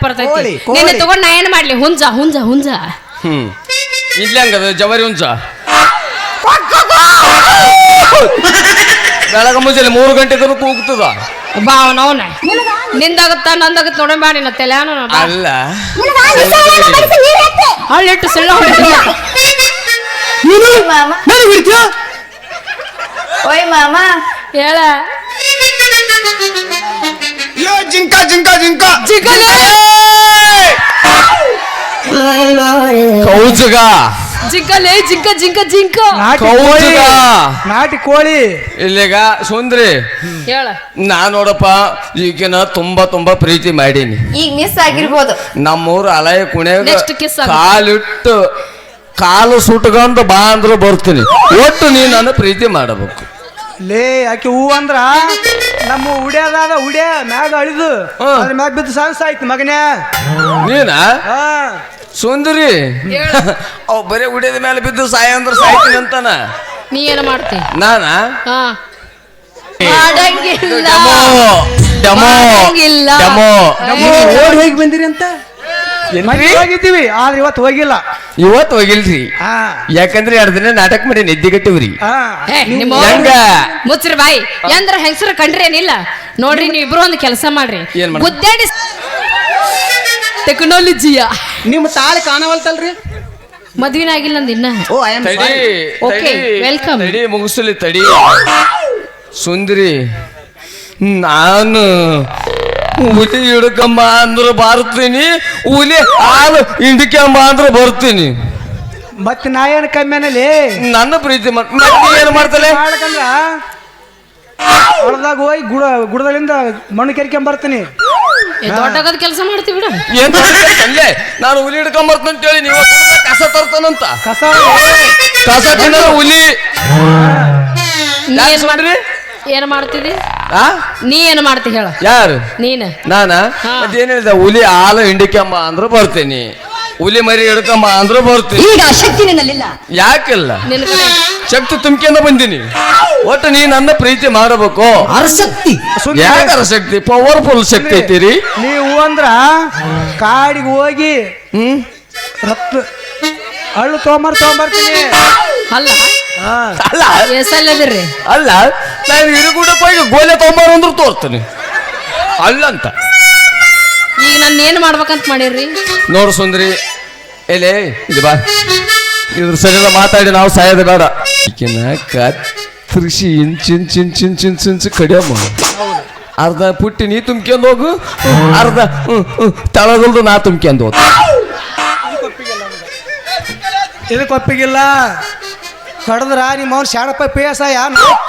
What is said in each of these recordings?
ಬರ್ತೈತಿ. ಕೋಳಿ. ನಿನ್ನೆ ತಗೊಂಡ್ ನಾ ಏನ್ ಮಾಡ್ಲಿ? ಹುಂಜ ಹುಂಜ ಹುಂಜ. ಇಲ್ಲಿ ಹಂಗದ ಜವರಿ ಹುಂಚ ಬೆಳಗ ಮುಂಜಾನೆ 3 ಗಂಟೆ ತನಕ ಕೂಗ್ತದ. ಬಾ ಅವನವನ ನಿಂದಾಗತ್ತ ನಂದಾಗತ್ತ ನೋಡ ಮಾಡಿ ನಾ ತೆಲ್ಯಾನ ಅಲ್ಲ ಹಳ್ಳಿಟ್ಟು ಸಿಳ್ಳ ಓಯ್ ಮಾಮ ಹೇಳ ಜಿಂಕ ಜಿಂಕ ಜಿಂಕ ಚಿಕನ್ ಕೌಜಗ ಜಿಂಕಲೇ ಜಿಂಕ ಜಿಂಕ ಜಿಂಕ ಕೌಜಗ ನಾಟಿ ಕೋಳಿ. ಇಲ್ಲಿಗ ಸುಂದ್ರಿ ಹೇಳ ನಾ ನೋಡಪ್ಪ ಈಗಿನ ತುಂಬಾ ಪ್ರೀತಿ ಮಾಡೀನಿ. ಈಗ ಮಿಸ್ ಆಗಿರ್ಬೋದು. ನಮ್ಮೂರು ಅಲಯ ಕುಣ್ಯಾಗ Next kiss ಆಗುತ್ತೆ. ಕಾಲಿಟ್ಟು ಕಾಲು ಸುಟ್ಕೊಂಡು ಬಾ ಅಂದ್ರು ಬರ್ತೀನಿ. ಒಟ್ಟು ನೀ ನನ್ನ ಪ್ರೀತಿ ಮಾಡಬೇಕು. ಲೇ ಆಕೆ ಹೂ ಅಂದ್ರ ನಮ್ಮ ಉಡ್ಯಾದ ಉಡ್ಯ ಮ್ಯಾಗ ಅಳಿದು ಅದ್ರ ಮ್ಯಾಗ ಬಿದ್ದು ಸಾಯ್ತು ಮಗನೇ. ನೀನ ಹಾ ಸುಂದರಿ ಅವ್ ಬರೀ ಉಡಿಯದ ಮೇಲೆ ಬಿದ್ದು ಸಾಯ ಅಂದ್ರೆ ಸಾಯ್ತೀನಿ ಅಂತಾನ. ನೀ ಏನ ಮಾಡ್ತಿ? ನಾನ ಹಾ ಮಾಡಂಗಿಲ್ಲ ಡೆಮೋ ಡೆಮೋ ಮಾಡಂಗಿಲ್ಲ. ಡೆಮೋ ಓಡಿ ಹೋಗಿ ಬಂದಿರಿ ಅಂತ ಹೋಗಿದ್ದೀವಿ ಆದ್ರೆ ಇವತ್ತು ಹೋಗಿಲ್ಲ. ಇವತ್ತು ಹೋಗಿಲ್ರಿ. ಹಾ ಯಾಕಂದ್ರೆ 2 ದಿನ ನಾಟಕ ಮಾಡಿ ನಿದ್ದಿಗಟ್ಟಿವ್ರಿ. ಹಾ ಏ, ನಿಮ್ಮ ಹೆಂಗ? ಮುಚ್ಚ್ರಿ ಬಾಯಿ ಎಂದ್ರ ಹೆಂಗಸರ ಕಂಡ್ರೇನಿಲ್ಲ ನೋಡ್ರಿ. ನೀವ್ ಇಬ್ರು ಒಂದು ಕೆಲಸ ಮಾಡ್ರಿ. ಏನ್ ಮಾಡ್ರಿ? ಗುದ್ದಾಡಿ ಟೆಕ್ನಾಲಜಿಯ ನಿಮ್ಮ ತಾಳಿ ಕಾಣವಲ್ತಲ್ರಿ? ಮದ್ವಿನ ಆಗಿಲ್ಲ ನಂದು ಇನ್ನ. ಓ ಐ ಆಮ್ ತಡಿ Okay, welcome. ತಡಿ ಮುಗಿಸಲಿ ತಡಿ. ಸುಂದರಿ ನಾನು ಹುಲಿ ಹಿಡ್ಕಂಬ ಅಂದ್ರೆ ಬರ್ತೀನಿ, ಹುಲಿ ಹಾಲು ಹಿಂಡ್ಕೊಂಬ ಅಂದ್ರೆ ಬರ್ತೀನಿ. ಮತ್ತೆ ನಾ ಏನು ಕಮ್ಮಿನಲ್ಲಿ ನನ್ನ ಪ್ರೀತಿ ಮತ್ತೆ ಏನ್ ಮಾಡ್ತಲೆ? ಮಾಡ್ಕಂದ್ರ ಹೊಲದಾಗ ಹೋಗಿ ಗುಡದಲ್ಲಿಂದ ಮಣ್ಣು ಕೆರ್ಕೊಂಡ್ ಬರ್ತೀನಿ. ದೊಡ್ಡಗದ ಕೆಲಸ ಮಾಡ್ತೀವಿ ಬಿಡ. ಏನ್ ಅಲ್ಲೇ ನಾನು ಹುಲಿ ಹಿಡ್ಕೊಂಡ್ ಬರ್ತಂತ ಅಂತೇಳಿ ನೀವು ಕಸ ತರ್ತಾನಂತ. ಕಸ ಕಸ ತಿನ್ನೋ ಹುಲಿ ನೀ ಯಾಕ್ ಏನ್ ಸುಂದ್ರಿ? ಏನ್ ಮಾಡ್ತಿದಿ? ಆ ನೀ ಏನ್ ಮಾಡ್ತಿ ಹೇಳ? ಯಾರು? ನೀನ್ ನಾನ ಅದೇನ್ ಹೇಳಿದ? ಹುಲಿ ಹಾಲು ಹಿಂಡಿಕಂಬ ಅಂದ್ರೆ ಬರ್ತೀನಿ, ಹುಲಿ ಮರಿ ಹಿಡ್ಕಂಬ ಅಂದ್ರೆ ಬರ್ತೀನಿ. ಈಗ ಶಕ್ತಿ ನಿನ್ನಲ್ಲಿಲ್ಲ. ಯಾಕಿಲ್ಲ? ನಿನ್ ಕಡೆ ಶಕ್ತಿ ತುಂಬ್ಕೊಂಡ ಬಂದಿನಿ. ಒಟ್ಟು ನೀ ನನ್ನ ಪ್ರೀತಿ ಮಾಡಬೇಕು. ಅರಶಕ್ತಿ ಯಾಕರ ಶಕ್ತಿ? ಪವರ್ಫುಲ್ ಶಕ್ತಿ ಐತಿರಿ. ನೀವು ಅಂದ್ರ ಕಾಡಿಗೆ ಹೋಗಿ ರಕ್ತ ಹಳ್ಳು ತೊಗೊಂಬರ್ತೀನಿ. ಅಲ್ಲ ಹಾ ಅಲ್ಲ ಎಸಲ್ಲದಿರ್ರಿ. ಅಲ್ಲ ನಾನು ಹಿರುಗುಡಕ್ಕೆ ಹೋಗಿ ಗೋಲೆ ತೊಗೊಂಬಾರ ಅಂದ್ರು ತೋರ್ತೀನಿ. ಅಲ್ಲಂತ ಈಗ ನಾನು ಏನ್ ಮಾಡ್ಬೇಕಂತ ಮಾಡಿರ್ರಿ? ನೋಡು ಸುಂದರಿ, ಎಲೆ ಇದು ಬಾ, ಇದ್ರ ಸರಿಯಲ್ಲ ಮಾತಾಡಿ ನಾವು ಸಾಯೋದು ಬೇಡ. ಈಗಿನ ಕತ್ತರಿಸಿ ಇಂಚು ಕಡಿಯಮ್ಮ. ಅರ್ಧ ಪುಟ್ಟಿ ನೀ ತುಂಬ್ಕೊಂಡು ಹೋಗು, ಅರ್ಧ ತಳಗಲ್ದು ನಾ ತುಂಬ್ಕೊಂಡು ಹೋಗು. ಇದಕ್ಕೆ ಒಪ್ಪಿಗಿಲ್ಲ. ಕಡದ್ರ ನಿಮ್ಮ ಅವ್ನು ಶಾಣಪ್ಪ ಪಿ ಎಸ್ ಐ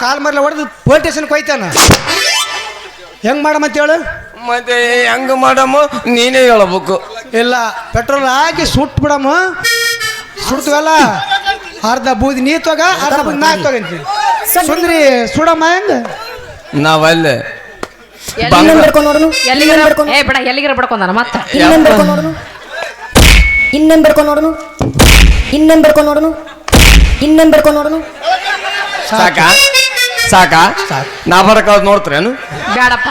ಕಾಲ್ ಮರ್ಲ ಹೊಡೆದು ಪೊಲೀಸ್ ಸ್ಟೇಷನ್ಗೆ ಹೋಯ್ತಾನ. ಹೆಂಗ್ ಮಾಡಮಂತ ಹೇಳು? ಮತ್ತೆ ಹೆಂಗ ಮಾಡಮ್ಮ ನೀನೇ ಹೇಳಬೇಕು. ಇಲ್ಲ ಪೆಟ್ರೋಲ್ ಹಾಕಿ ಸುಟ್ಟು ಬಿಡಮ್ಮ. ಸುಡ್ತೀವಲ್ಲ ಅರ್ಧ ಬೂದಿ ನೀ ತಗ, ಅರ್ಧ ಬೂದಿ ನಾ ತಗಂತೀವಿ. ಸುಂದ್ರಿ ಸುಡಮ್ಮ ಹೆಂಗ? ನಾವಲ್ಲೇ ಎಲ್ಲಿಗರ ಏ ಬಿಡ, ಎಲ್ಲಿಗರ ಬಡ್ಕೊಂಡಾನ ಮತ್ತ. ಇನ್ನೇನ್ ಬೆಡ್ಕೊಂಡು ನೋಡನು. ಸಾಕಾ ಸಾಕಾ ನಾ ಬರಕ ನೋಡ್ತ್ರೇನು? ಬೇಡಪ್ಪ.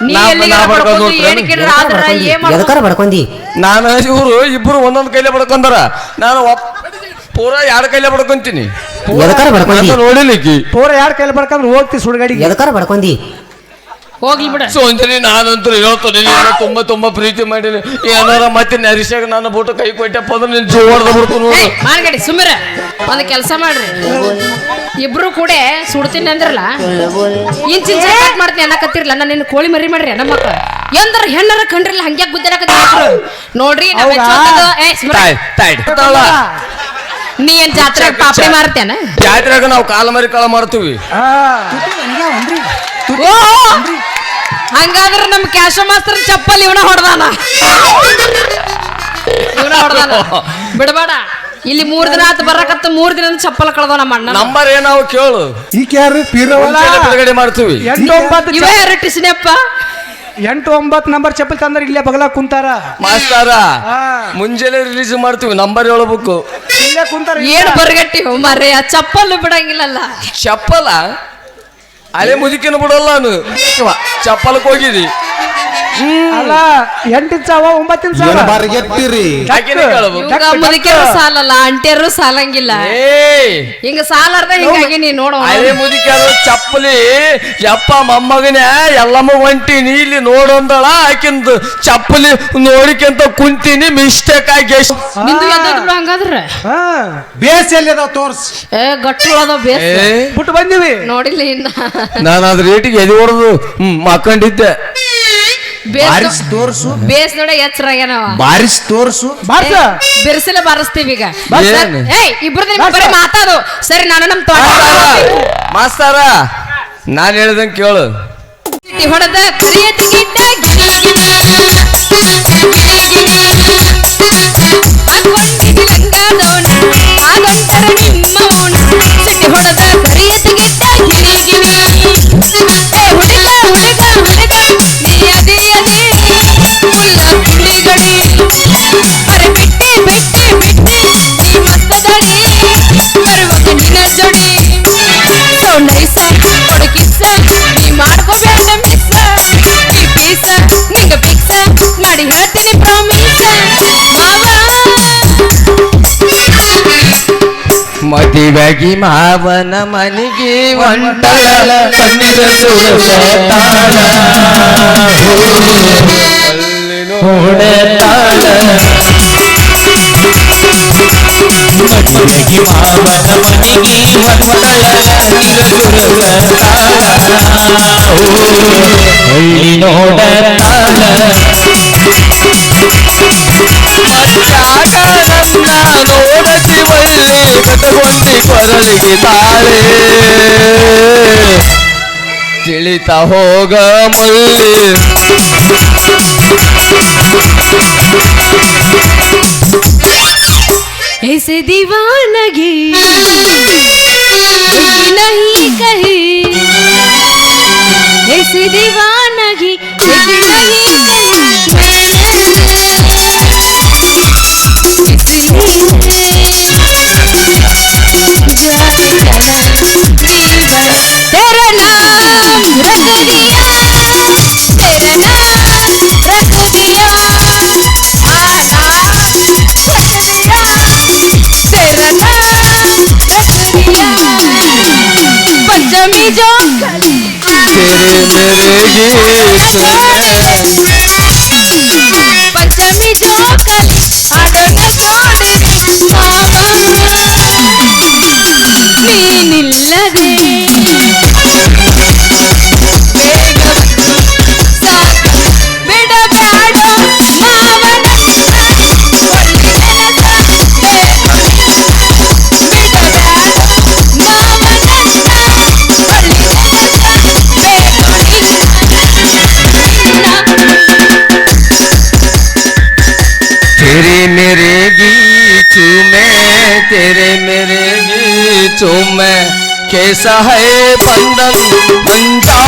ನೀ ನಾ ಎಲ್ಲಿಗರ ಬಡ್ಕೊಂಡ್ ಬಡ್ಕೊಂಡು ಹೋಗ್ತೀನಿ. ಏನ್ ಕೇಳಿದ್ರ ಆದ್ರ ಏನ್ ಮಾಡ್ಬೇಕು? ಬಡ್ಕೊಂಡಿ ನಾನು ಇವರು ಇಬ್ರು ಒಂದೊಂದು ಕೈಲೇ ಬಡ್ಕೊಂಡಾರ. ನಾನು ಪೂರಾ 2 ಕೈಲೇ ಬಡ್ಕೊಂತೀನಿ. ನೋಡಿಲಿಕ್ಕಿ ಪೂರ 2 ಕೈಲಿ ಬಡ್ಕಂದ್ರೆ ಹೋಗ್ತಿ ಸುಡ್ಗಾಡಿಗೆ. ಬಡ್ಕೊಂಡಿ ಹೋಗ್ಲಿ ಬಿಡ. ಸೋಂಜಲಿ ನಾನಂತೂ ಹೇಳ್ತೀನಿ, ತುಂಬಾ ಪ್ರೀತಿ ಮಾಡೀನಿ. ಏನಾರ ಮತ್ತೆ ನರಿಶಾಗ ನಾನು ಬೋಟ ಕೈ ಕೊಟ್ಟಪ್ಪ ಅಂದ್ರೆ ನಿನ್ ಜೋರ್ದ ಬಿಡ್ತೀನಿ. ಮಾರ್ಗಡಿ ಸುಮ್ಮನೆ ಒಂದ್ ಕೆಲಸ ಮಾಡ್ರಿ. ಇಬ್ರು ಕೂಡ ಸುಡ್ತೀನಿ ಅಂದ್ರಲ್ಲ, ಇಂಚಿಂಚ ಮಾಡ್ತೀನಿ ಅನ್ನಕತ್ತಿರ್ಲ. ನಾನು ನಿನ್ನ ಕೋಳಿ ಮರಿ ಮಾಡ್ರಿ ನಮ್ಮ ಮಕ್ಕ ಎಂದ್ರ ಹೆಣ್ಣರ ಕಂಡ್ರಿಲ್ಲ ಹಂಗ್ಯಾಕ್ ಗುದ್ದಾಡಕತ್ತಿದ್ರು ನೋಡ್ರಿ. ನೀ ಏನ್ ಜಾತ್ರೆ ಪಾಪಡಿ ಮಾರ್ತೇನ? ಜಾತ್ರೆಗ ನಾವು ಕಾಲ ಮರಿ ಕಾಳ ಮಾಡ್ತೀವಿ. ಹಂಗಾದ್ರ ನಮ್ ಕ್ಯಾಶ ಮಾಸ್ತರ್ ಚಪ್ಪಲ್ ಇವನ ಹೊಡೆದಾನ ಬಿಡಬೇಡ. ಇಲ್ಲಿ 3 ದಿನ ಆತ ಬರಕತ್ತ, 3 ದಿನ ಚಪ್ಪಲ್ ಕಳ್ದ ನಮ್ಮ ಅಣ್ಣ. ನಂಬರ್ ಏನಾವು ಕೇಳು. ಈಗ ಯಾರು ಬಿಡುಗಡೆ ಮಾಡ್ತೀವಿ. 8-9 ಇವ ಯಾರು ಟಿಸಿನಪ್ಪ? 8-9 ನಂಬರ್ ಚಪ್ಪಲ್ ತಂದ್ರೆ ಇಲ್ಲೇ ಬಗಲ ಕುಂತಾರ ಮಾಸ್ತಾರ. ಮುಂಜಾನೆ ರಿಲೀಸ್ ಮಾಡ್ತೀವಿ, ನಂಬರ್ ಹೇಳ್ಬೇಕು. ಇಲ್ಲೇ ಕುಂತಾರ. ಏನ್ ಬರ್ಗಟ್ಟಿ ಮರ್ರಿ, ಆ ಚಪ್ಪಲ್ ಬಿಡಂಗಿಲ್ಲಲ್ಲ. ಚಪ್ಪಲ ಅಲೆ ಮುದುಕಿನ ಬಿಡಲ್ಲ ನಾನು. ಚಪ್ಪಲಕ್ಕೆ ಹೋಗಿದಿ ಅಲ್ಲ 8 ಇಂಚ ಅವ 9 ಇಂಚ ಅವ. ಬಾರಿಗೆಟ್ಟಿರಿ ಆಕಿನೇ ಕೇಳ್ಬೇಕು. ಇವಾಗ ಮುದುಕಿಯರು ಸಾಲಲ್ಲ ಅಂಟಿಯರು ಸಾಲಂಗಿಲ್ಲ ಏಯ್ ಹಿಂಗ ಸಾಲಾರ್ದ ಹಿಂಗಾಗಿ ನೀ ನೋಡೋ ಅದೇ ಮುದುಕಿಯರು ಚಪ್ಪಲಿ ಯಪ್ಪ ಮೊಮ್ಮಗನ ಎಲ್ಲಮ್ಮ ಹೊಂಟೀನಿ ಇಲ್ಲಿ ನೋಡೊಂದಳ ಆಕಿಂದು ಚಪ್ಪಲಿ ನೋಡಿಕೆಂತ ಕುಂತೀನಿ ಮಿಸ್ಟೇಕ್ ಆಗಿ ನಿಂದು ಎದ್ದೋದ್ರು ಹಂಗಾದ್ರೆ ಹಾ ಬೇಸ್ ಎಲ್ಲಿ ಅದಾವ ತೋರ್ಸ್ ಗಟ್ಟು ಅದಾವ ಬೇಸ್ ಬಿಟ್ಟು ಬಂದಿವಿ. ನೋಡಿಲ್ಲ ಇನ್ನ ನಾನು ಅದ್ರ ರೇಟಿಗೆ ಎದಿ ಹೊಡೆದು ಮಕ್ಕಂಡಿದ್ದೆ. ಬಾರಿಸ್ ತೋರ್ಸು ಬೇಸ್ ನೋಡ ಎಚ್ಚರಾಗ್ಯಾನವ ಬಾರಿಸ್ ತೋರ್ಸು ಬಾರ್ಸ ಬಿರ್ಸಲೆ ಬಾರಿಸ್ತೀವಿ ಈಗ ಏನ್? ಏಯ್ ಇಬ್ರದ್ದು ಬರೀ ಮಾತಾಡು ಸರಿ ನಾನು ನಮ್ ತೋಟ ಮಾಸ್ತಾರ ನಾನು ಹೇಳ್ದಂಗೆ ಕೇಳು. ಹೊಡೆದ ಕರಿಯತ್ತಿಗಿದ್ದ ಆಗೊಂತರ ನಿಮ್ಮವನ ಸಿಟ್ಟಿ ಹೊಡೆದ ಕರಿಯತ್ತಿಗಿದ್ದ ಗಿಳಿ ಹುಡುಗ ಹುಡುಗ ಹುಡುಗ ನೀ ಅದಿ ಅದಿ ಮುಲ್ಲ ಕುಳಿಗಡಿ ಅರೆ ಬಿಟ್ಟಿ ಬಿಟ್ಟಿ ಬಿಟ್ಟಿ ನೀ ಮಸ್ತದಡಿ ಬರುವಾಗ ನಿನ್ನ ಜೋಡಿ ಸೌಂಡೈಸ ಹೊಡಕಿಸ ನೀ ಮಾಡ್ಕೋಬೇಡ ಮಿಸ್ ಈ ಪೀಸ ನಿಂಗ ಪಿಕ್ಸ ಮಾಡಿ ಹೇಳ್ತೀನಿ ಪ್ರಾಮಿಸ ಮಾವ ಮದುವೆಗಿ ಮಾವನ ಮನೆಗೆ ಒಂಟಳ ಕಣ್ಣಿನ ಮದುವೆಗೆ ಮಾವನ ಮನೆಗೆ ಹಳ್ಳಿ ನೋಡತಾಳ ನೋಡತಿ ಬಳ್ಳಿ ಕಟಗೊಂಡಿ ಕೊರಳಿಗೆ ತಾಳೆ ತಿಳಿತ ಹೋಗ ಮಲ್ಲಿ ऐसे दीवानगी नहीं कही ऐसे दीवानगी नहीं तेरा नाम रख दिया तेरा नाम रख दिया तेरा नाम रख दिया पंचमी जो तेरे मेरे गीत पंचमी जो कल आडोन कोडे मामा ನೀನಿಲ್ಲದೆ ಬೇಗ ಸಾಕ ಬಿಡಬ್ಯಾಡೋ ಮಾವನ तेरे मेरे गीतों में तेरे मेरे गीतों में कैसा है बंधन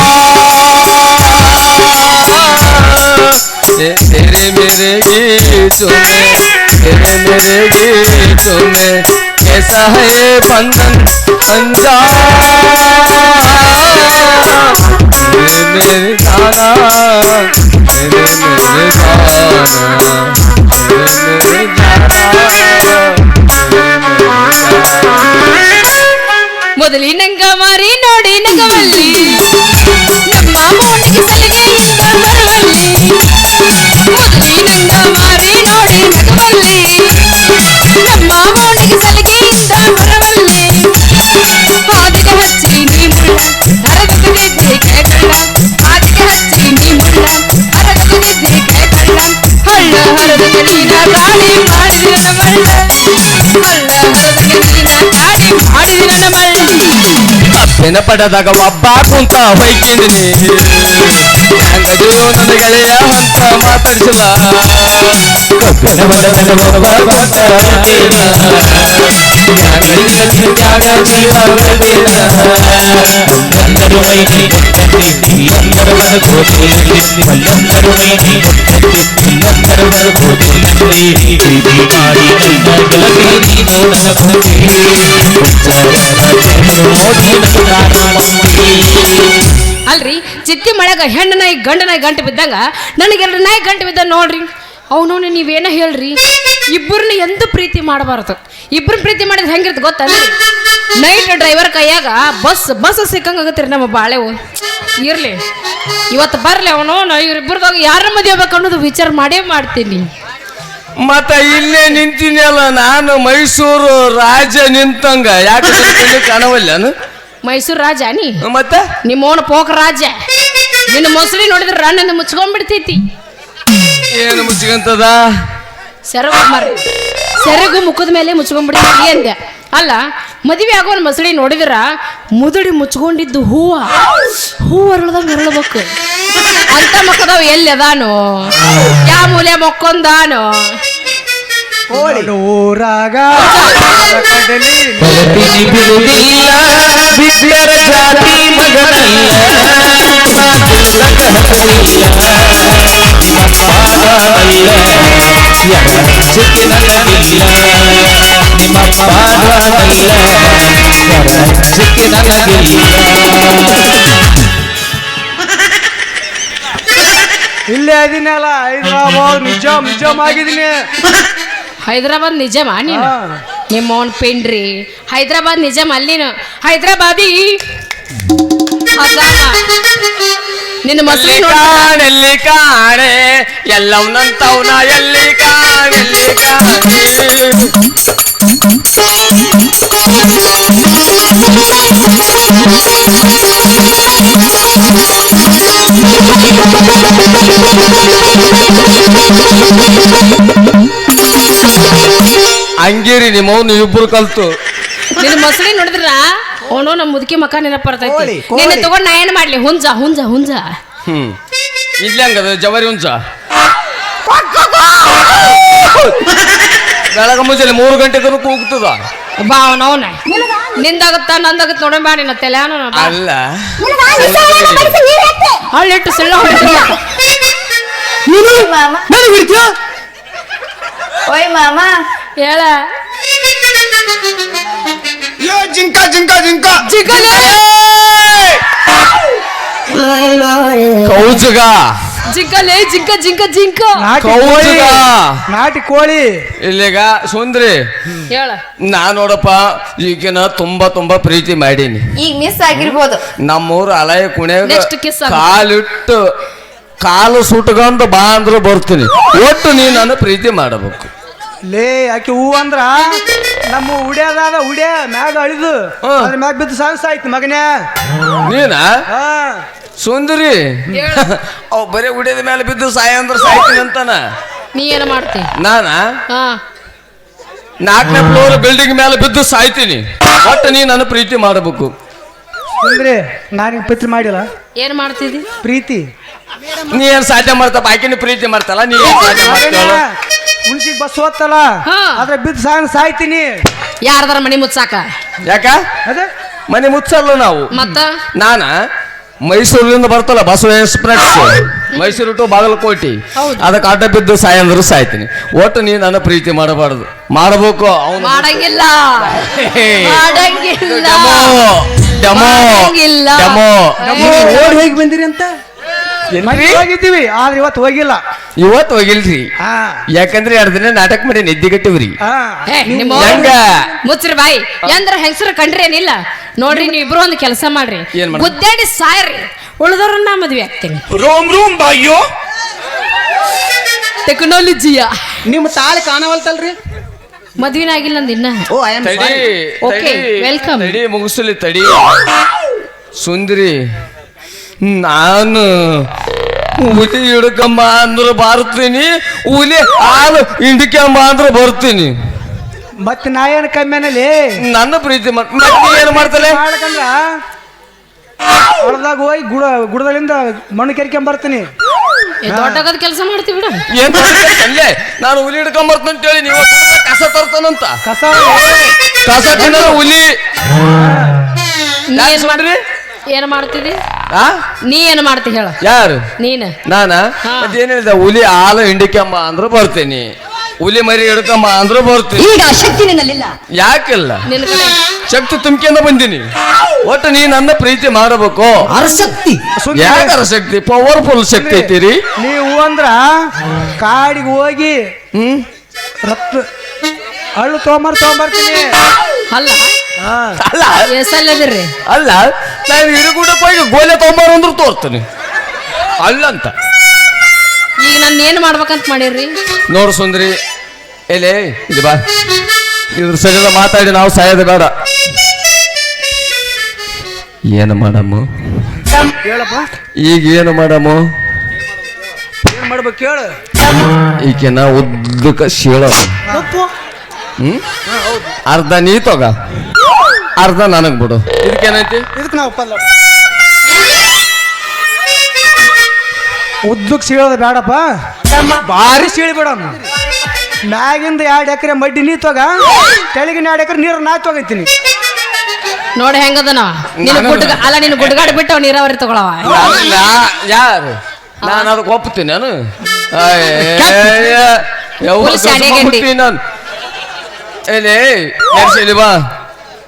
तेरे मेरे गीतों में तेरे मेरे गीतों में कैसा है बंधन तेरे मेरे गाना तेरे मेरे गाना ಮೊದಲಿನಂಗ ಮಾರಿ ನೋಡಿ ನಗವಲ್ಲಿ ನಮ್ಮ ಮೋನಿಗೆ ಸಲಿಗೆಯಿಂದ ಬರುವಲ್ಲಿ ಮೊದಲಿನಂಗ ಮಾರಿ ನೋಡಿ ನಗವಲ್ಲಿ ನಮ್ಮ ಮೋನಿಗೆ ಸಲಿಗೆಯಿಂದ ಬರುವಲ್ಲಿ ಹಾದಿಗೆ ಹಚ್ಚಿ ನೀ ಮುಳ್ಳ ಹರಗುತ್ತಿದ್ದೆ ಕೇಕಳ್ಳ ಹಾದಿಗೆ ಹಚ್ಚಿ ನೀ ಮುಳ್ಳ ಹರಗುತ್ತಿದ್ದೆ ಕೇಕಳ್ಳ ಹಳ್ಳ ಹರದಕ್ಕೆ ನೀನ ಗಾಳಿ ಮಾಡಿದ ಮಳ್ಳ ಹಳ್ಳ ಹರದಕ್ಕೆ ನೀನ ಗಾಳಿ ಮಾಡಿದ ನನ್ನ ಮಳ್ಳ ಕಬ್ಬಿನ ಪಡದಾಗ ಒಬ್ಬ ಕುಂತ ಹೊಯ್ಕಿಂದಿನಿ ಹೆಂಗದು ನನ್ನ ಗೆಳೆಯ ಅಂತ ಮಾತಾಡಿಸಿಲ್ಲ ಕಬ್ಬಿನ ಮರದಲ್ಲಿ ಒಬ್ಬ ಕೊಟ್ಟ ಎಲ್ಲರೂ ಮೈನಿ ಕೊಟ್ಟಲ್ಲಿ ಎಲ್ಲರೂ ಬರಬಹುದು ಎಲ್ಲರೂ ಮೈನಿ ಕೊಟ್ಟಲ್ಲಿ ಎಲ್ಲರೂ ಬರಬಹುದು ಪ್ರೀತಿ ಮಾಡಿ ಗೆಳತಿ ನೋಡನ ಬಂದಿ ಅಲ್ರಿ ಚಿತ್ತಿ ಮಳೆಗ ಬಿದ್ದಂಗ ಹೆಣ್ಣು ನಾಯಿ ಗಂಡ ನಾಯಿ ಗಂಟು ಬಿದ್ದಂಗ ನನಗೆ 2 ನಾಯಿ ಗಂಟು ಬಿದ್ದ ನೋಡ್ರಿ. ಅವನವನು ನೀವೇನ ಹೇಳ್ರಿ, ಇಬ್ಬರನ್ನ ಎಂದೂ ಪ್ರೀತಿ ಮಾಡಬಾರ್ದು. ಇಬ್ಬರನ್ನ ಪ್ರೀತಿ ಮಾಡಿದ್ರೆ ಹೆಂಗಿರುತ್ತೆ ಗೊತ್ತಂದ್ರಿ, ನೈಟ್ ಡ್ರೈವರ್ ಕೈಯಾಗ ಬಸ್ ಸಿಕ್ಕಂಗಾಗತ್ತೀರಿ ನಮ್ಮ ಬಾಳೆವು. ಇರ್ಲಿ ಇವತ್ತು ಬರ್ಲಿ ಅವನು, ಇವ್ರಿಬ್ಬರದಾಗ ಯಾರ ಮದುವೆ ಆಗ್ಬೇಕು ಅನ್ನೋದು ವಿಚಾರ ಮಾಡೇ ಮಾಡ್ತೀನಿ. ಮತ್ತ ಇಲ್ಲೇ ನಿಂತೀನಿ ಅಲ್ಲ ನಾನು, ಮೈಸೂರು ರಾಜ ನಿಂತಂಗ ಯಾಕೆ ಕಾಣವಲ್ಲ? ಮೈಸೂರು ರಾಜ ನೀ, ಮತ್ತೆ ನಿಮ್ಮವನ ಪೋಕ ರಾಜ. ನಿನ್ನ ಮೊಸಳಿ ನೋಡಿದ್ರೆ ರಣ್ಣಿಂದ ಮುಚ್ಕೊಂಡ್ಬಿಡ್ತೈತಿ. ಏನು ಮುಚ್ಕೊಂತದ? ಸೆರಗು ಮುಖದ ಮೇಲೆ ಮುಚ್ಕೊಂಡ್ಬಿಡ್ತೈತಿ ಅಂದೆ. ಅಲ್ಲ, ಮದುವೆ ಆಗೋನ್ ಮೊಸಳಿ ನೋಡಿದ್ರ ಮುದುಡಿ ಮುಚ್ಕೊಂಡಿದ್ದು ಹೂವು ಅರಳ್ದಂಗ ಅರಳ್ಬೇಕು ಅಂತ ಮಕ್ಕದವ್ ಎಲ್ಲಿ ಅದಾನು, ಯಾವ ಮೂಲೆ ಮಕ್ಕೊಂದಾನು. ಊರಾಗ ಬಲಪಿನಿ ಬಿಡುವುದಿಲ್ಲ ಬಿದ್ದರ ಜಾತಿ ಮಗನಲ್ಲ ಮಾತಿಲ್ಲ ಕನಸಲಿಲ್ಲ ನಿಮ್ಮ ಪಾದವಲ್ಲ ಸಿಕ್ಕಿ ನನಗಿಲ್ಲ ನಿಮ್ಮ ಪಾದವಲ್ಲ ಸಿಕ್ಕಿ ನನಗಿಲ್ಲ. ಇಲ್ಲೇ ಇದೀನಲ್ಲ, ಹೈದರಾಬಾದ್ ನಿಜಾಮ್ ಆಗಿದ್ದೀನಿ. ಹೈದರಾಬಾದ್ ನಿಜಮಾ ನೀನು? ನಿಮ್ಮವನ್ ಪೆಂಡ್ರಿ ಹೈದರಾಬಾದ್ ನಿಜಮ್ ಅಲ್ಲಿನ ಹೈದರಾಬಾದಿ ನಿನ್ನ ಮೊಸಳಿ ಕಾಣೆಲ್ಲಿ ಕಾಣೆ ಎಲ್ಲವನಂತವನ ಎಲ್ಲಿ ಕಾಣೆಲ್ಲಿ ಕಾಣೆ. ಹಂಗೇರಿ ನಿಮ್ಮವ್ನು ಇಬ್ರು ಕಲ್ತು ನಿನ್ನ ಮೊಸಳಿ ನೋಡಿದ್ರ ಅವನು ನಮ್ಮ ಮುದುಕಿ ಮಕ್ಕ ನೆನಪು ಬರ್ತೈತಿ. ಕೋಳಿ. ನಿನ್ನ ತಗೊಂಡ್ ನಾ ಏನ್ ಮಾಡ್ಲಿ? ಹುಂಜ ಇಲ್ಲಿ ಹಂಗದ ಜವರಿ ಹುಂಚ ಬೆಳಗ ಮುಂಜಾನೆ 3 ಗಂಟೆ ತನಕ ಕೂಗ್ತದ. ಬಾ ಅವನವನ ನಿಂದಾಗತ್ತ ನಂದಾಗತ್ತ ನೋಡ ಬ್ಯಾಡಿ ನಾ ತೆಲ್ಯಾನು ಅಲ್ಲ ಹಳ್ಳಿಟ್ಟು ಸಿಳ್ಳ ಹೊಡಿತೀಯ. ಓಯ್ ಮಾಮ ಹೇಳ ಜಿಂಕ ಕೌಜಗ ಜಿಂಕಲೇ ಜಿಂಕ ಕೌಜಗ ನಾಟಿ ಕೋಳಿ. ಇಲ್ಲಿಗ ಸುಂದ್ರಿ ಹೇಳ. ನಾ ನೋಡಪ್ಪ ಈಗಿನ ತುಂಬಾ ಪ್ರೀತಿ ಮಾಡೀನಿ. ಈಗ ಮಿಸ್ ಆಗಿರ್ಬೋದು. ನಮ್ಮೂರು ಅಲಯ ಕುಣ್ಯಾಗ Next kiss ಆಗುತ್ತೆ. ಕಾಲಿಟ್ಟು ಕಾಲು ಸುಟ್ಕೊಂಡು ಬಾ ಅಂದ್ರು ಬರ್ತೀನಿ. ಒಟ್ಟು ನೀ ನನ್ನ ಪ್ರೀತಿ ಮಾಡಬೇಕು. ಲೇ ಆಕೆ ಹೂ ಅಂದ್ರ ನಮ್ಮ ಉಡ್ಯಾದ ಉಡ್ಯ ಮ್ಯಾಗ ಅಳಿದು ಅದ್ರ ಮ್ಯಾಗ ಬಿದ್ದು ಸಾಯ್ತು ಮಗನೇ. ನೀನ ಹಾ ಸುಂದರಿ ಅವ್ ಬರೀ ಉಡಿಯದ ಮೇಲೆ ಬಿದ್ದು ಸಾಯ ಅಂದ್ರ ಸಾಯ್ತೀನಿ ಅಂತಾನ. ನೀ ಏನ ಮಾಡ್ತಿ? ನಾನ ಹಾ 4ನೇ ಫ್ಲೋರ್ ಬಿಲ್ಡಿಂಗ್ ಮೇಲೆ ಬಿದ್ದು ಸಾಯ್ತೀನಿ. ಒಟ್ಟು ನೀ ನನ್ನ ಪ್ರೀತಿ ಮಾಡಬೇಕು. ಅಂದ್ರೆ ನಾನು ಪತ್ರ ಮಾಡಿಲ್ಲ ಏನ್ ಮಾಡ್ತಿದಿ? ಪ್ರೀತಿ. ನೀ ಏನ್ ಸಾಧ್ಯ ಮಾಡ್ತಪ್ಪ? ಆಕಿನ ಪ್ರೀತಿ ಮಾಡ್ತಲ್ಲ, ನೀ ಏನ್ ಸಾಧ್ಯ ಮಾಡ್ತಾಳ? ಮುನ್ಸಿಗ್ ಬಸ್ ಓದ್ತಲ್ಲ ಹಾ. ಅದ್ರ ಬಿದ್ದು ಸಾಯ್ತೀನಿ. ಯಾರ್ದಾರ ಮನಿ ಮುಚ್ಚಾಕ? ಯಾಕ ಅದೇ ಮನೆ ಮುಚ್ಚಲ್ಲ ನಾವು. ಮತ್ತ ನಾನ ಮೈಸೂರಿಂದ ಬರ್ತಲ್ಲ bus express, Mysuru to Bagalkote, ಹೌದು. ಅದಕ್ಕೆ ಅಡ್ಡ ಬಿದ್ದು ಸಾಯ ಅಂದ್ರು ಸಾಯ್ತೀನಿ. ಒಟ್ಟು ನೀ ನನ್ನ ಪ್ರೀತಿ ಮಾಡಬಾರ್ದು. ಮಾಡಬೇಕು. ಅವನು ಮಾಡಂಗಿಲ್ಲ ಓಡಿ ಹೇಗೆ ಬಂದಿರಿ ಅಂತ ಹೋಗಿದ್ದೀವಿ, ಆದ್ರೆ ಇವತ್ತು ಹೋಗಿಲ್ಲ. ಇವತ್ತು ಹೋಗಿಲ್ರಿ, ಹಾ ಯಾಕಂದ್ರೆ 2 ದಿನ ನಾಟಕ ಮಾಡಿ ನಿದ್ದಿಗಟ್ಟಿವ್ರಿ. ಹಾ ಹೆಂಗ? ಮುಚ್ಚ್ರಿ ಬಾಯಿ. ಎಂದ್ರ ಹೆಂಗಸರು ಕಂಡ್ರಿ ಏನಿಲ್ಲ ನೋಡ್ರಿ, ನೀವು ಇಬ್ರು ಒಂದು ಕೆಲಸ ಮಾಡ್ರಿ, ಏನ್ ಮಾಡ್ರಿ? ಗುದ್ದಾಡಿ ಸಾಯ್ರಿ, ಉಳಿದವ್ರನ್ನ ಮದ್ವೆ ಆಗ್ತೀನಿ. ರೋಮ್ ಬಾಯ್ಯೋ. ಟೆಕ್ನಾಲಜಿಯ ನಿಮ್ಮ ತಾಳಿ ಕಾಣವಲ್ತಲ್ರಿ? ಮದ್ವಿನ ಆಗಿಲ್ಲ ನಂದು ಇನ್ನ. ಓ ಐ ಆಮ್ ತಡಿ Okay, welcome. ತಡಿ ಮುಗಿಸಲಿ ತಡಿ. ಸುಂದರಿ, ನಾನು ಹುಲಿ ಹಿಡ್ಕಂಬ ಅಂದ್ರೆ ಬರ್ತೀನಿ, ಹುಲಿ ಹಾಲು ಹಿಂಡ್ಕೊಂಬ ಅಂದ್ರೆ ಬರ್ತೀನಿ. ಮತ್ತೆ ನಾ ಏನು ಕಮ್ಮಿನಲ್ಲಿ ನನ್ನ ಪ್ರೀತಿ ಏನು ಮಾಡ್ತಲೆ? ಮಾಡ್ಕಂದ್ರ ಹೊಲದಾಗ ಹೋಗಿ ಗುಡದಲ್ಲಿಂದ ಮಣ್ಣು ಕೆರ್ಕೊಂಡ್ ಬರ್ತೀನಿ. ದೊಡ್ಡಗದ ಕೆಲಸ ಮಾಡ್ತೀವಿ ಬಿಡ. ಏನ್ ಅಲ್ಲೇ ನಾನು ಹುಲಿ ಹಿಡ್ಕೊಂಡ್ ಬರ್ತೀನಿ ಅಂತೇಳಿ ನೀವು ಕಸ ತರ್ತಾನಂತ. ಕಸ ಕಸ ತಿನ್ನೋ ಹುಲಿ ನೀ ಯಾಕ್ ಏನ್ ಸುಮ್ರಿ? ಏನ್ ಮಾಡ್ತಿದಿ? ಆ? ನೀ ಏನ್ ಮಾಡ್ತಿ ಹೇಳ? ಯಾರು? ನೀನ್. ನಾನ ಹಾ. ಮತ್ತೇನ್ ಹೇಳಿದ? ಹುಲಿ ಹಾಲು ಹಿಂಡಿಕೆಂಬ ಅಂದ್ರೆ ಬರ್ತೀನಿ. ಹುಲಿ ಮರಿ ಹಿಡ್ಕಮ್ಮ ಅಂದ್ರೂ ಬರ್ತೀನಿ. ಈಗ ಆ ಶಕ್ತಿ ನಿನ್ನಲ್ಲಿಲ್ಲ. ಯಾಕಿಲ್ಲ, ನಿನ್ನ ಕಡೆ ಶಕ್ತಿ ತುಂಬಿಕೆಂದ ಬಂದೀನಿ. ಒಟ್ಟು ನೀ ನನ್ನ ಪ್ರೀತಿ ಮಾಡಬೇಕು. ಅರಶಕ್ತಿ. ಯಾಕರ ಶಕ್ತಿ? ಪವರ್ಫುಲ್ ಶಕ್ತಿ ಐತಿರಿ ನೀವು ಅಂದ್ರ ಕಾಡಿಗೆ ಹೋಗಿ ರಕ್ತ ಹಳ್ಳು ತೊಗೊಂಬರ್ತೀನಿ. ಅಲ್ಲ ಅಲ್ಲ ಎಸಲ್ಲದಿರ್ರಿ ಅಲ್ಲ, ನಾನು ಹಿಡುಗುಡಕ್ಕೆ ಹೋಗಿ ಗೋಲೆ ತೊಗೊಂಬಾರ ಅಂದ್ರೂ ತೋರ್ತೀನಿ. ಅಲ್ಲಂತ ಈಗ ನಾನು ಏನು ಮಾಡ್ಬೇಕಂತ ಮಾಡಿರ್ರಿ? ನೋಡು ಸುಂದ್ರಿ, ಎಲೆ ಇದು ಬಾ, ಇದ್ರ ಸರಿಯಾದ ಮಾತಾಡಿ ನಾವು ಸಾಯೋದು ಬೇಡ. ಏನು ಮಾಡಮ್ಮ ಹೇಳಪ್ಪ, ಈಗ ಏನು ಮಾಡಮ್ಮ? ಏನ್ ಮಾಡ್ಬೇಕು ಹೇಳು. ಈಕೆನ ಉದ್ದಕ ಶೀಳ ಅರ್ಧ ನೀ ತಗ, ಅರ್ಧ ನನಗ್ ಬಿಡು. ಇದಕ್ಕೇನೈತಿ? ಇದಕ್ಕೆ ನಾವು ಒಪ್ಪಲ್ಲ. ಉದ್ದಕ್ಕೆ ಸೀಳೋದು ಬೇಡಪ್ಪ, ಭಾರಿ ಸೀಳಿ ಬಿಡಮ್ಮ. ಮ್ಯಾಗಿಂದ 2 ಎಕರೆ ಮಡ್ಡಿ ನೀ ತಗ, ಕೆಳಗಿನ 2 ಎಕರೆ ನೀರು ನಾ ತಗೋತೀನಿ. ನೋಡಿ ಹೆಂಗದನ ನಿನ್ನ ಗುಡ್ಡ ಅಲ್ಲ, ನಿನ್ನ ಗುಡ್ಗಾಡಿ ಬಿಟ್ಟು ಅವ್ ನೀರಾವರಿ ತಗೊಳವ. ಯಾರು? ನಾನು ಅದಕ್ಕೆ ಒಪ್ತೀನಿ. ನಾನು Full ಶಾಣ್ಯಾಗಂಡಿ. ನಾನು ಎಲೆ ನಡೆಸಿ ಬಾ,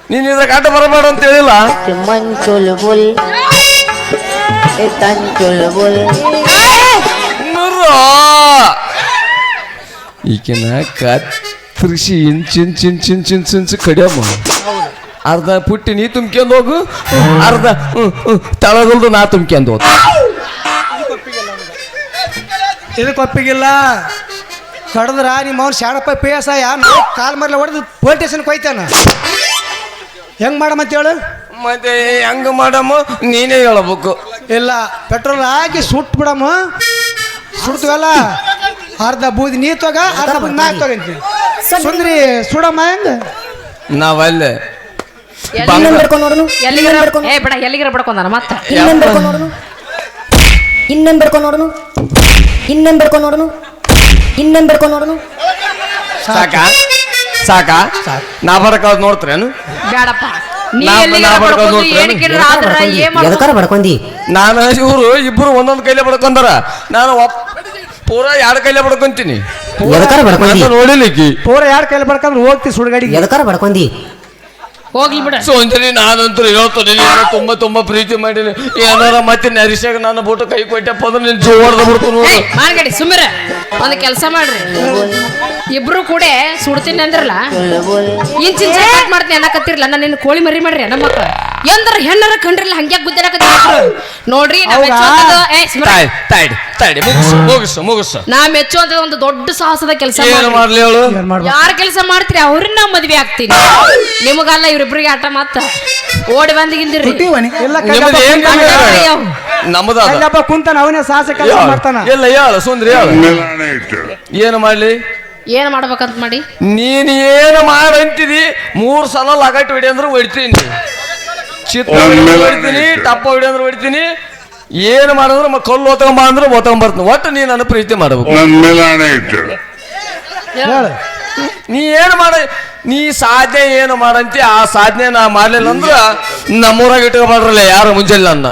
ನೀನ್ ಇದ್ರಾಗ ಅಡ್ಡ ಬರಬೇಡ ಅಂತ ಹೇಳಿಲ್ಲ. ಈಕಿನ ಕತ್ತರಿಸಿ ಇಂಚು ಕಡಿಯಮ್ಮ. ಅರ್ಧ ಪುಟ್ಟಿ ನೀ ತುಂಬ್ಕೊಂಡು ಹೋಗು, ಅರ್ಧ ತಳಗಲ್ದು ನಾ ತುಂಬ್ಕೊಂಡು ಹೋಗು. ಇದಕ್ಕೆ ಒಪ್ಪಿಗಿಲ್ಲ. ಕಡದ್ರ ನಿಮ್ಮ ಅವ್ನು ಶಾಣಪ್ಪ PSI ನಾವು ಕಾಲ್ ಮರ್ಲೆ ಹೊಡೆದು ಪೊಲೀಸ್ ಸ್ಟೇಷನ್ಗೆ ಹೋಯ್ತಾನ. ಹೆಂಗ್ ಮಾಡಮಂತ ಹೇಳು. ಮತ್ತೆ ಹೆಂಗ ಮಾಡಮ್ಮ ನೀನೇ ಹೇಳಬೇಕು. ಇಲ್ಲ, ಪೆಟ್ರೋಲ್ ಹಾಕಿ ಸುಟ್ಟು ಬಿಡಮ್ಮ. ಸುಡ್ತೀವಲ್ಲ, ಅರ್ಧ ಬೂದಿ ನೀ ತಗ, ಅರ್ಧ ಬೂದಿ ನಾ ತಗೊಂತೀನಿ. ಸುಂದ್ರಿ ಸುಡಮ್ಮ. ಹೆಂಗ ನಾವಲ್ಲೇ ಇನ್ನೊಂದು ಬರ್ಕೊಂಡು ನೋಡೋನು. ಎಲ್ಲಿಗರ ಏ ಬಿಡ, ಎಲ್ಲಿಗರ ಬಡ್ಕೊಂಡಾನ ಮತ್ತ. ಇನ್ನೊಂದು ಬರ್ಕೊಂಡು ನೋಡೋನು. ಇನ್ನೊಂದು ಬರ್ಕೊಂಡು ನೋಡೋನು. ಇನ್ನೊಂದು ಬರ್ಕೊಂಡು ನೋಡೋನು. ಇನ್ನೊಂದು ಬರ್ಕೊಂಡು ನೋಡೋನು. ಸಾಕ ಸಾಕ ನಾ ಬರಕಾದ್ ನೋಡ್ತೀರೇನು? ಬೇಡಪ್ಪ, ನೀ ನಾ ಎಲ್ಲಿಗರ ಬಡ್ಕೊಂಡ್ ಬಡ್ಕೊಂಡು ಹೋಗ್ತೀನಿ. ಏನಕ್ಕಿರ ಆದ್ರ ಏನ್ ಮಾಡ್ಬೇಕು? ಎದಕಾರ ಬಡ್ಕೊಂಡಿ? ನಾನು ಇವರು ಇಬ್ರು ಒಂದೊಂದು ಕೈಲೇ ಬಡ್ಕೊಂಡಾರ, ನಾನು ಪೂರಾ 2 ಕೈಲೇ ಬಡ್ಕೊಂತೀನಿ. ಎದಕಾರ ಬಡ್ಕೊಂಡಿ? ನೋಡಿಲಿಕ್ಕಿ ಪೂರ 2 ಕೈಲಿ ಬಡ್ಕಂದ್ರೆ ಹೋಗ್ತಿ ಸುಡ್ಗಾಡಿಗೆ. ಎದಕಾರ ಬಡ್ಕೊಂಡಿ? ಹೋಗ್ಲಿ ಬಿಡ. ಸೋಂಜಲಿ ನಾನಂತೂ ಹೇಳ್ತೀನಿ, ತುಂಬಾ ತುಂಬಾ ಪ್ರೀತಿ ಮಾಡೀನಿ. ಏನಾರ ಮತ್ತೆ ನರಿಸಾಗ ನನ್ನ ಬೂಟ ಕೈ ಕೊಟ್ಟಪ್ಪ ಅಂದ್ರೆ ನಿನ್ ಜೀವ ಹೊಡೆದ ಬಿಡ್ತೀನಿ. ಮಾರ್ಗಡಿ ಸುಮ್ಮಿರ, ಒಂದು ಕೆಲಸ ಮಾಡ್ರಿ, ಇಬ್ರು ಕೂಡ ಸುಡ್ತೀನಿ ಅಂದ್ರಲ್ಲ, ಇಂಚಿಂಚ ಕಟ್ ಮಾಡ್ತೀನಿ ಅನ್ನಕತ್ತಿರ್ಲ. ನಾನು ನಿನ್ನ ಕೋಳಿ ಮರಿ ಮಾಡ್ರಿ ನಮ್ಮ ಮಕ್ಕ ಎಂದ್ರ ಹೆಣ್ಣರ ಕಂಡ್ರಿಲ್ಲ ಹಂಗ್ಯಾಕ ಗುದ್ದಾಡಕತ್ತಿ ನೋಡ್ರಿ. ಮುಗಿಸು. ನಾ ಮೆಚ್ಚುವಂತ ಒಂದು ದೊಡ್ಡ ಸಾಹಸದ ಕೆಲಸ ಏನು ಮಾಡ್ಲಿ ಹೇಳು? ಯಾರ್ ಕೆಲಸ ಮಾಡ್ತೀರಿ ಅವ್ರನ್ನ ನಾ ಮದ್ವೆ ಆಗ್ತೀನಿ. ನಿಮಗಲ್ಲ ಇವ್ರಿಬ್ರಿಗೆ ಆಟ ಮಾತ ಓಡಿ ಬಂದಿಗಿಂದಿರಿ. ಇಲ್ಲ, ನಿಮ್ಮದು ಏನ್ ನಮ್ಮದ ಕಲ್ಲಪ್ಪ ಕುಂತಾನ, ಅವನೇ ಸಾಹಸ ಕೆಲಸ ಮಾಡ್ತಾನ. ಎಲ್ಲ ಹೇಳು ಸುಂದ್ರಿ, ಹೇಳು ಏನು ಮಾಡ್ಲಿ? ಏನ್ ಮಾಡ್ಬೇಕಂತ ಮಾಡಿ? ನೀನ್ ಏನು ಮಾಡಂತಿದಿ? 3 ಸಲ ಲಗಾಟ್ ಹೊಡಿ ಅಂದ್ರೆ ಹೊಡಿತೀನಿ, ಚಿತ್ರ ಹೊಡಿತೀನಿ, ಟಪ್ಪ ಹೊಡಿ ಅಂದ್ರೆ ಹೊಡಿತೀನಿ. ಏನು ಮಾಡಿದ್ರೆ ಕಲ್ಲು ಓದ್ಕೊಂಬ ಅಂದ್ರೆ ಓದ್ಕೊಂಬರ್ತೀನಿ. ಒಟ್ಟು ನೀ ನನ್ನ ಪ್ರೀತಿ ಮಾಡಬೇಕು. ಹೇಳು. ನೀ ಏನು ಮಾಡ, ನೀ ಸಾಧನೆ ಏನು ಮಾಡಂತಿ ಆ ಸಾಧನೆ ನಾ ಮಾಡ್ಲಿಲ್ಲ ಅಂದ್ರ ನಮ್ಮೂರಾಗ ಇಟ್ಕೊಬಾಡ್ರಲ್ಲ ಯಾರು ಮುಂಜಾನೆ ನನ್ನ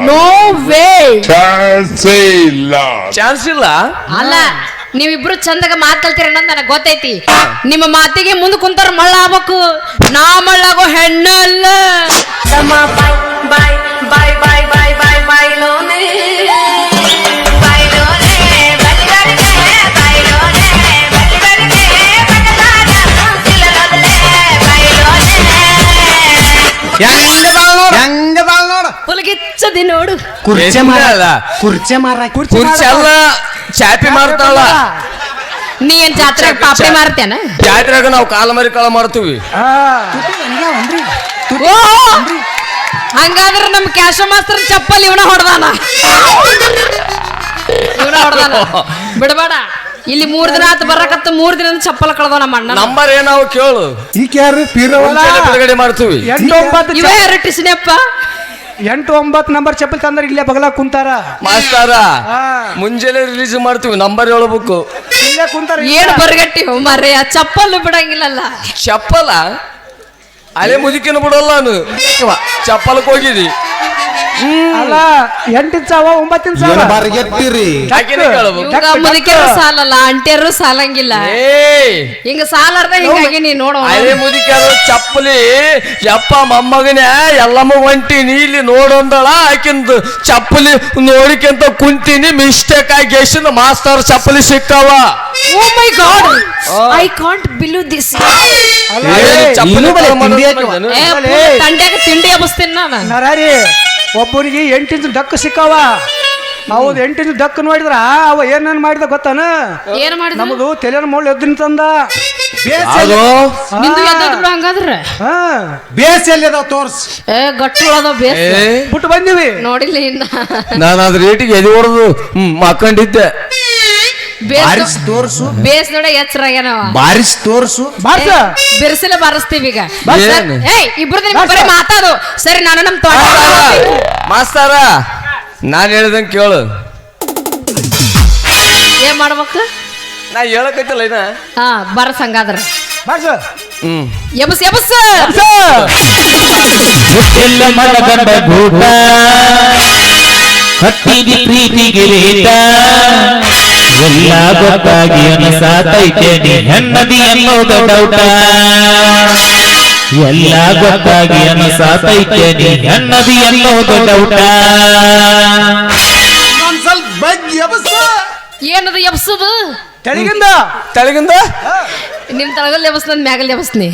ನೋ ವೇ, ಚಾನ್ಸ್ ಇಲ್ಲ. ಅಲ್ಲ ನೀವಿಬ್ರು ಚಂದಾಗ ಮಾತ್ ಕಲ್ತೀರ ಅನ್ನೋದು ನನಗೆ ಗೊತ್ತೈತಿ. ನಿಮ್ಮ ಮಾತಿಗೆ ಮುಂದೆ ಕುಂತಾರ ಮಳ್ಳ ಆಗ್ಬೇಕು, ನಾ ಮಳ್ಳಾಗೋ ಹೆಣ್ಣಲ್ಲ. ಪುಲಗಿಚ್ಚದಿ ನೋಡು. ಕುರ್ಚಿ ಅಲ್ಲ, ಚಾಪಿ ಮಾಡ್ತಾಳ. ನೀ ಏನ್ ಜಾತ್ರೆ ಪಾಪಡಿ ಮಾರ್ತೇನ? ಜಾತ್ರೆಗ ನಾವು ಕಾಲ ಮರಿ ಕಾಳ ಮಾಡ್ತೀವಿ. ಓ ಹಂಗಾದ್ರೆ ನಮ್ ಕ್ಯಾಶ ಮಾಸ್ತರ್ ಚಪ್ಪಲ್ ಇವನ ಹೊಡೆದಾನ ಬಿಡಬೇಡ. ಇಲ್ಲಿ 3 ದಿನ ಆತ ಬರಕತ್ತ, 3 ದಿನ ಚಪ್ಪಲ್ ಕಳ್ದ ನಮ್ಮ ಅಣ್ಣ. ನಂಬರ್ ಏನಾವ್ ಕೇಳು, ಈಕೆ ಯಾರು? ಬಿಡುಗಡೆ ಮಾಡ್ತೀವಿ. 8-9 ಇವೇ ಟಿಸ್ನಪ್ಪ 8-9 ನಂಬರ್ ಚಪ್ಪಲ್ ತಂದ್ರೆ ಇಲ್ಲೇ ಬಗಲ ಕುಂತಾರ ಮಾಸ್ತಾರ. ಮುಂಜಾನೆ ರಿಲೀಸ್ ಮಾಡ್ತೀವಿ, ನಂಬರ್ ಹೇಳ್ಬೇಕು. ಇಲ್ಲೇ ಕುಂತಾರ. ಏನ್ ಬರ್ಗಟ್ಟಿ ಮರ್ರೆ, ಚಪ್ಪಲ್ ಬಿಡಂಗಿಲ್ಲಲ್ಲ. ಚಪ್ಪಲ ಹಳೆ ಮುದುಕಿನ ಬಿಡಲ್ಲ ನಾನು, ಚಪ್ಪಲಕ್ಕೆ ಹೋಗಿದಿ. ಅಲ್ಲ 8 ಸಾವ 9 ಸಾವ ಬರ್ಗೆಟ್ಟಿರಿ ಆಕಿನ ಕೇಳ್ಬೇಕು. ಇವಾಗ ಮುದುಕಿಯರು ಸಾಲಲ್ಲ ಅಂಟಿಯರು ಸಾಲಂಗಿಲ್ಲ ಹಿಂಗ ಸಾಲಾರ್ದ ಹಿಂಗಾಗಿ ನೀ ನೋಡೋ ಅದೇ ಮುದುಕ್ಯಾರು ಚಪ್ಪಲಿ ಯಪ್ಪ ಮೊಮ್ಮಗನ ಎಲ್ಲಮ್ಮ ಹೊಂಟೀನಿ ಇಲ್ಲಿ ನೋಡೊಂದಳ ಆಕಿಂದು ಚಪ್ಪಲಿ ನೋಡಿಕೆಂತ ಕುಂತೀನಿ ಮಿಸ್ಟೇಕ್ ಆಗಿ ಎಷ್ಟಿಂದ ಮಾಸ್ತರ್ ಚಪ್ಪಲಿ ಸಿಕ್ಕಾವ. Oh my god I can't believe this. ಚಪ್ಪಲಿ ತಂಡ್ಯಾಗ ತಿಂಡಿ ಎಬ್ಬಿಸ್ತೀನಿ ನಾನು. ನರಾರಿ ಒಬ್ಬರಿಗೆ 8 ಇಂಚ್ ಡಕ್ ಸಿಕ್ಕಾವ. ಹೌದು 8 ಇಂಚ್ ಡಕ್ ನೋಡಿದ್ರ ಅವ ಏನೇನ್ ಮಾಡಿದ ಗೊತ್ತಾನ? ಏನ್ ಮಾಡಿದ ನಮ್ದು ತಲೆನ ಮುಳ್ಳು ಎದ್ದಿನ ತಂದ. ನಿಂದು ಎದ್ದದ್ ಬಿಡು ಹಂಗಾದ್ರ. ಬೇಸ್ ಎಲ್ಲಿ ಅದಾವ ತೋರ್ಸ್. ಗಟ್ಟು ಅದಾವ ಬೇಸ್ ಬಿಟ್ಟು ಬಂದಿವಿ. ನೋಡಿಲ್ಲ ಇನ್ನ ನಾನು ಅದ್ರ ರೇಟಿಗೆ ಎದಿ ಹೊಡೆದು ಮಕ್ಕಂಡಿದ್ದೆ. ಬಾರಿಸ್ ತೋರ್ಸು ಬೇಸ್ ನೋಡ ಎಚ್ಚರಾಗ್ಯಾನವ. ಬಾರಿಸ್ ತೋರ್ಸು ಬಾರ್ಸ ಬಿರ್ಸಿಲ ಬಾರಿಸ್ತೀವಿ ಈಗ. ಏನು? ಇಬ್ರದ್ದು ನಿಮ್ಗೆ ಬರೀ ಮಾತಾಡು. ಸರಿ ನಾನು ನಮ್ ತೋಟ ಮಾಸ್ತಾರ ನಾನು ಹೇಳ್ದಂಗೆ ಕೇಳು. ಏನ್ ಮಾಡ್ಬೇಕು? ನಾ ಹೇಳಕೈತಲ್ಲ ಇನ್ನ ಹಾ ಬರಸ್ ಹಂಗಾದ್ರ ಬಾರ್ಸ ಎಬಸ್ ಎಬಸ್. ಎಲ್ಲ ಮನಗಂಡ ಗೂಟ ಹತ್ತಿದಿ ಪ್ರೀತಿಗೆ ಲೇಟ ಎಲ್ಲ ಗೊತ್ತಾಗಿ ಅನಸಾತೈತೆ ನೀ ಹೆಣ್ಣದಿ ಅನ್ನೋದು ಡೌಟ ಎಲ್ಲ ಗೊತ್ತಾಗಿ ಅನಸಾತೈತೆ ನೀ ಹೆಣ್ಣದಿ ಅನ್ನೋದು ಡೌಟ ಒಂದ್ ಸ್ವಲ್ಪ ಬಗ್ಗೆ ಎಬಸ ಏನದು ಎಬ್ಸುದು? ತೆಳಗಿಂದ ನಿಮ್ ತಳಗಲ್ ಎಬಸ್ ನನ್ ಮ್ಯಾಗಲ್ ಎಬಸ್ನಿ.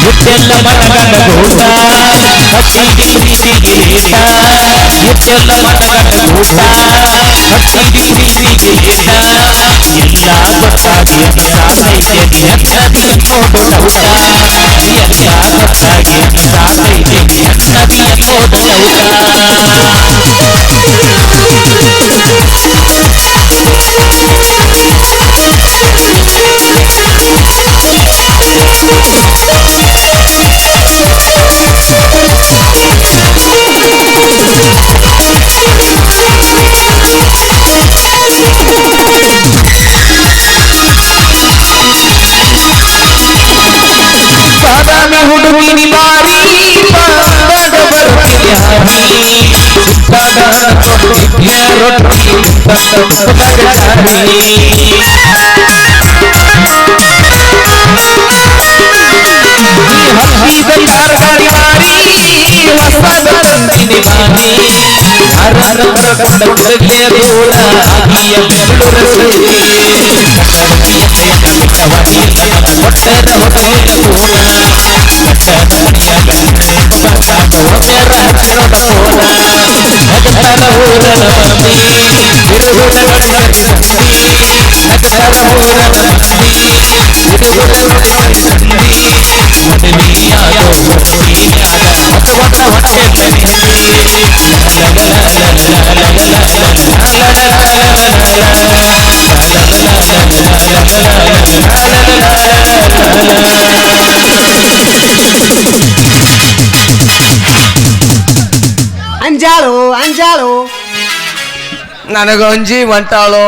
ಎಷ್ಟೆಲ್ಲ ಮನಗಂಡ ಗೂಟ ಹತ್ತಿದಿ ಪ್ರೀತಿಗೆ ಲೇಟ ಎಷ್ಟೆಲ್ಲ ಮನಗಂಡ ಗೂಟ ಹತ್ತಿದಿ ಪ್ರೀತಿಗೆ ಲೇಟ ಎಲ್ಲ ಗೊತ್ತಾಗಿ ಅನಸಾತೈತೆ ನೀ ಹೆಣ್ಣದಿ ಅನ್ನೋದು ಡೌಟ ಎಲ್ಲ ಗೊತ್ತಾಗಿ ಅನಸಾತೈತೆ ನೀ ಹೆಣ್ಣದಿ ಅನ್ನೋದು ಬಾದಾಮಿ ಹುಡುಗಿನಿ ಮಾರಿ ಬಂದಾಗ ಬರ್ತೀನಿ ಹಾರಿ ಸುತ್ತಾಡ ಕೊಟ್ಟಿದ್ಯ ರೊಟ್ಟಿ ಬಂದಾಗ ಹತ್ತಿದ ಕಾರ್ಗಾರಿ ಮಾರಿ ಹೊಸದ ತಂದಿನಿ ಮಾರಿ ಯಾರ ಕೊಂಡ ಹುಡುಗಿಯ ಗೋಳ ಆಗಿಯ ಬೆಂಗಳೂರು ಹೊಟ್ಟೆರ ಹೊಟ್ಟೆಯ ಗೋಳ ಅಂಜಾಳು ನನಗೊಂಜಿ ಹೊಂಟಾಳು